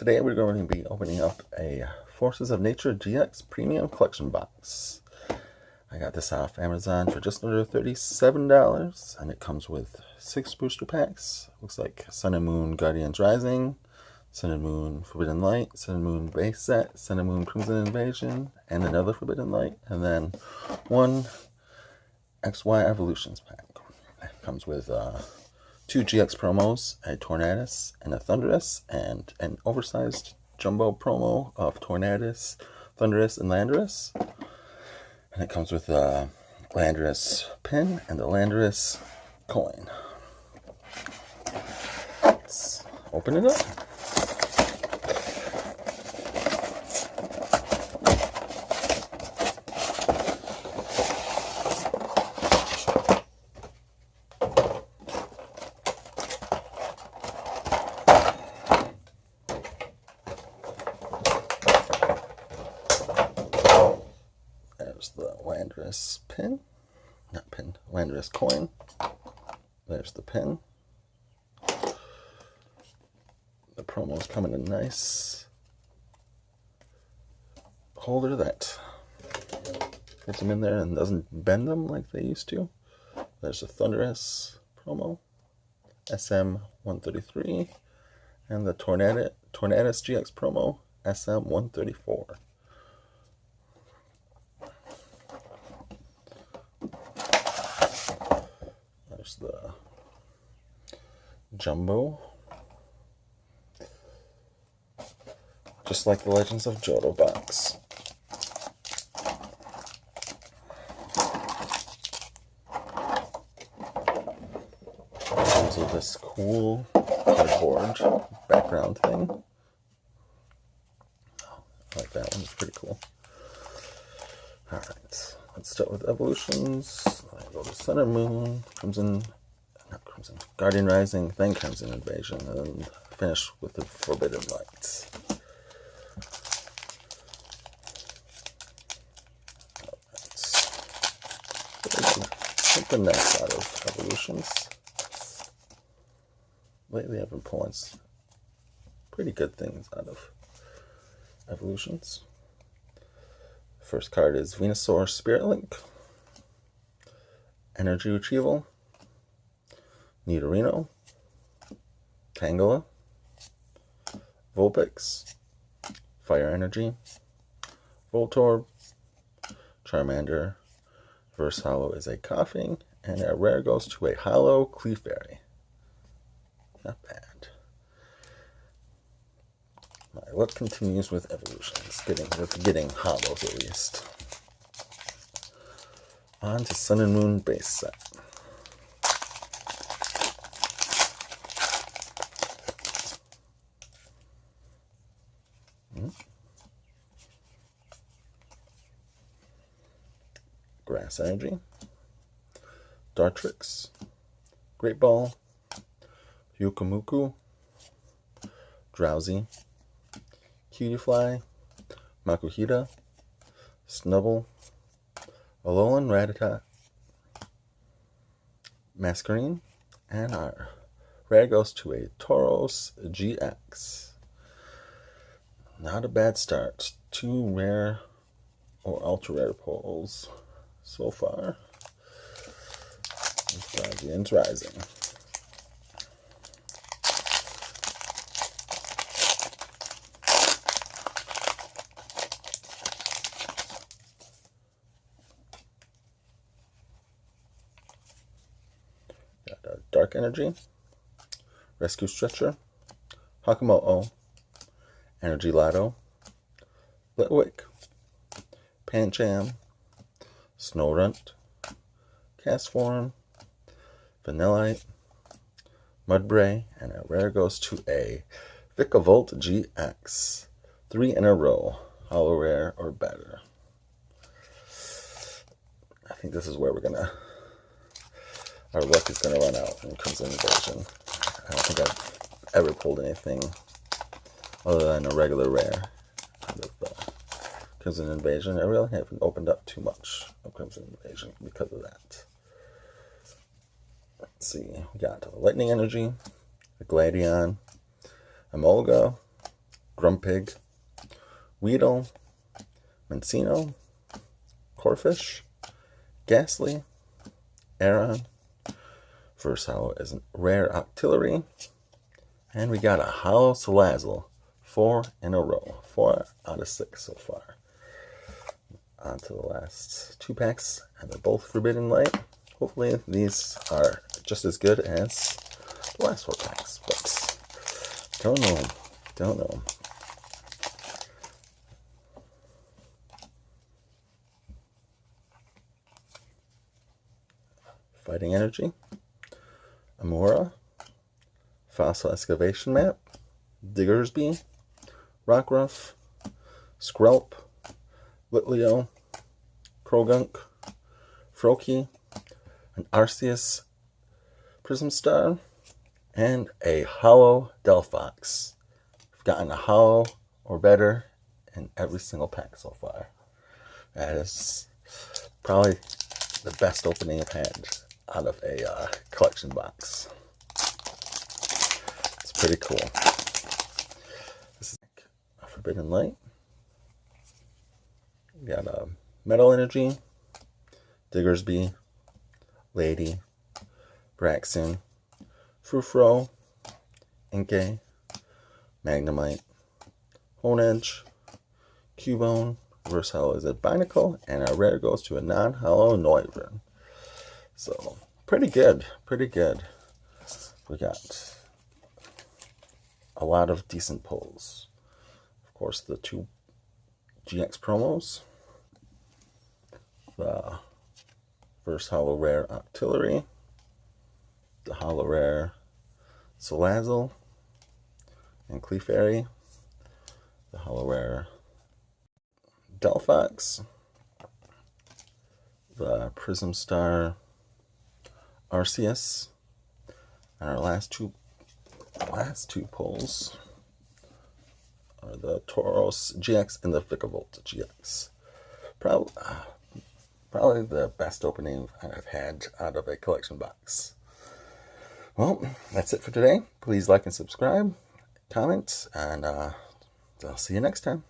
Today we're going to be opening up a Forces of Nature GX Premium Collection Box. I got this off Amazon for just under $37, and it comes with 6 booster packs. Looks like Sun and Moon Guardians Rising, Sun and Moon Forbidden Light, Sun and Moon Base Set, Sun and Moon Crimson Invasion, and another Forbidden Light, and then one XY Evolutions pack. It comes with 2 GX promos, a Tornadus and a Thundurus, and an oversized jumbo promo of Tornadus, Thundurus, and Landorus. And it comes with a Landorus pin and a Landorus coin. Let's open it up. There's the Landorus pin, not pin, Landorus coin. There's the pin. The promo's come in a nice holder that gets them in there and doesn't bend them like they used to. There's the Thundurus promo, SM133, and the Tornadus GX promo, SM134. There's the jumbo, just like the Legends of Johto box. Comes with this cool cardboard background thing. I like that one, it's pretty cool. Alright, let's start with Evolutions. I go to Sun and Moon, Guardian Rising, then Crimson Invasion, and then finish with the Forbidden Lights. Something nice out of Evolutions. Lately I've been pulling pretty good things out of Evolutions. First card is Venusaur Spirit Link, Energy Retrieval, Nidorino, Tangela, Vulpix, Fire Energy, Voltorb, Charmander. Reverse Hollow is a Coughing, and a rare goes to a Hollow Clefairy. Not bad. My luck continues with Evolutions, getting hollows at least. On to Sun and Moon Base Set. Grass Energy, Dartrix, Great Ball, Yukamuku, Drowsy, Cutiefly, Makuhita, Snubble, Alolan Rattata, Masquerain, and our rare goes to a Tauros GX. Not a bad start. 2 rare or ultra rare pulls so far. Guardians Rising. Got Dark Energy, Rescue Stretcher, Hakamo'o, Energy Lotto, Litwick, Pancham, Snorunt, Castform, Vanillite, Mudbray, and a rare goes to a Vikavolt GX. 3 in a row, hollow rare or better. I think this is where our luck is gonna run out in Crimson Invasion. I don't think I've ever pulled anything other than a regular rare out of Crimson Invasion. I really haven't opened up too much of Crimson Invasion because of that. Let's see, we got Lightning Energy, a Gladion, Emolga, Grumpig, Weedle, Mencino, Corphish, Ghastly, Aron. First hollow is a rare Octillery. And we got a hollow Salazzle. 4 in a row. 4 out of 6 so far. On to the last 2 packs, and they're both Forbidden Light. Hopefully these are just as good as the last 4 packs, but don't know. Don't know. Fighting Energy, Amora, Fossil Excavation Map, Diggersby, Rockruff, Skrelp, Litleo, Krogunk, Froakie, an Arceus Prism Star, and a Hollow Delphox. I've gotten a Hollow or better in every single pack so far. That is probably the best opening I've had out of a collection box. It's pretty cool. This is a Forbidden Light. We got a Metal Energy, Diggersby, Lady, Braixen, Frufro, Inkay, Magnemite, Honedge, Cubone. Reverse hollow is a Binacle, and our rare goes to a non-hollow Noivern. So, pretty good, pretty good. We got a lot of decent pulls. Of course, the 2 GX promos. The first hollow rare Octillery. The hollow rare Salazzle and Clefairy. The hollow rare Delphox. The Prism Star Arceus. And our last two pulls are the Tauros GX and the Vikavolt GX. Probably the best opening I've had out of a collection box. Well, that's it for today. Please like and subscribe, comment, and I'll see you next time.